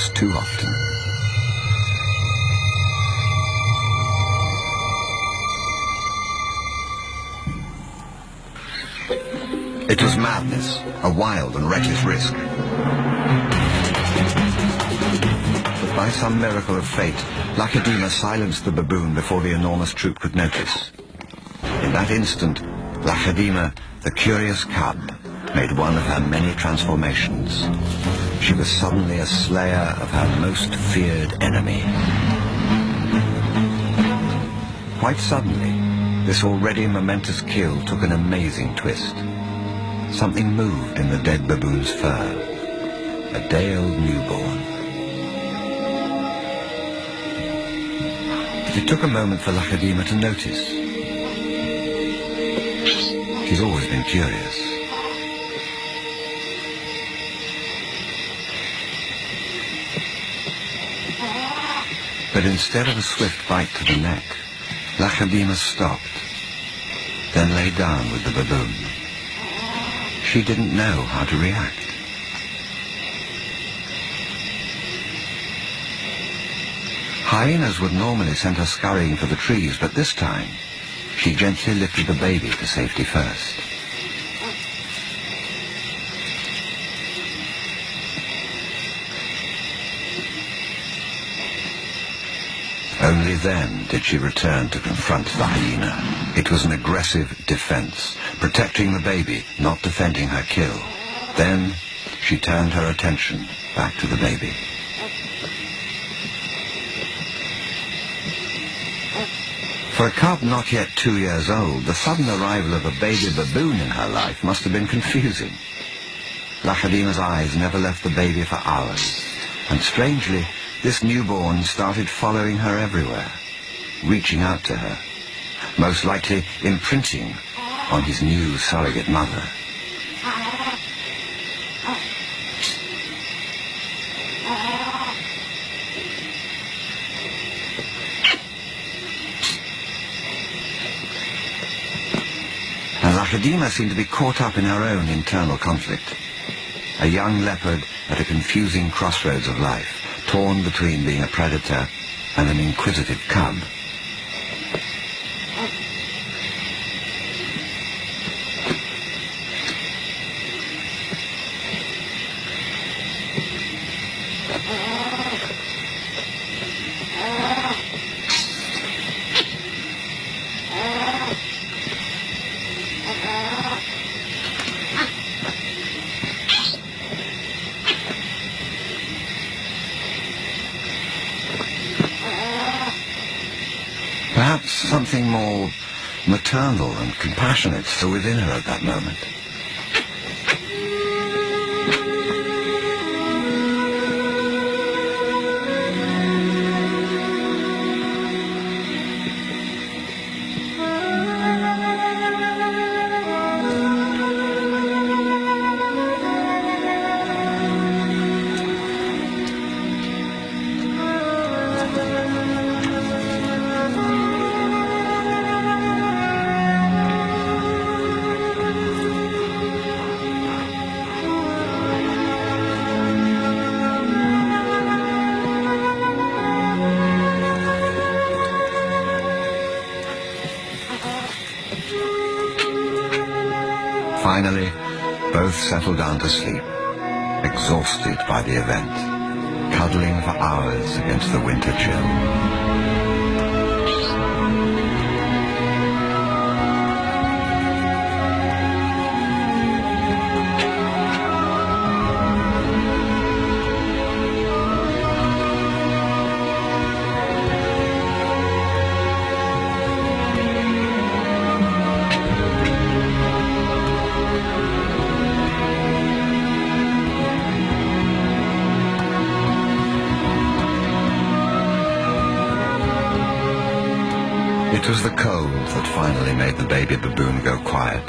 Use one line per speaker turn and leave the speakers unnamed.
perhaps too often. It was madness, a wild and reckless risk. But by some miracle of fate, Lacedaemon silenced the baboon before the enormous troop could notice. In that instant, Lacedaemon, the curious cub, made one of her many transformations. She was suddenly a slayer of her most feared enemy. Quite suddenly, this already momentous kill took an amazing twist. Something moved in the dead baboon's fur. A day-old newborn. It took a moment for Lacedaemon to notice. She's always been curious. But instead of a swift bite to the neck, Lacedaemon stopped, then lay down with the baboon. She didn't know how to react. Hyenas would normally send her scurrying for the trees, but this time, she gently lifted the baby to safety first. Only then did she return to confront the hyena. It was an aggressive defense, protecting the baby, not defending her kill. Then she turned her attention back to the baby. For a cub not yet 2 years old, the sudden arrival of a baby baboon in her life must have been confusing. Lacedaemon's eyes never left the baby for hours, and strangely, this newborn started following her everywhere, reaching out to her, most likely imprinting on his new surrogate mother. And Lacedaemon seemed to be caught up in her own internal conflict. A young leopard at a confusing crossroads of life, torn between being a predator and an inquisitive cub. Perhaps something more maternal and compassionate still within her at that moment. Finally, both settled down to sleep, exhausted by the event, cuddling for hours against the winter chill. It was the cold that finally made the baby baboon go quiet.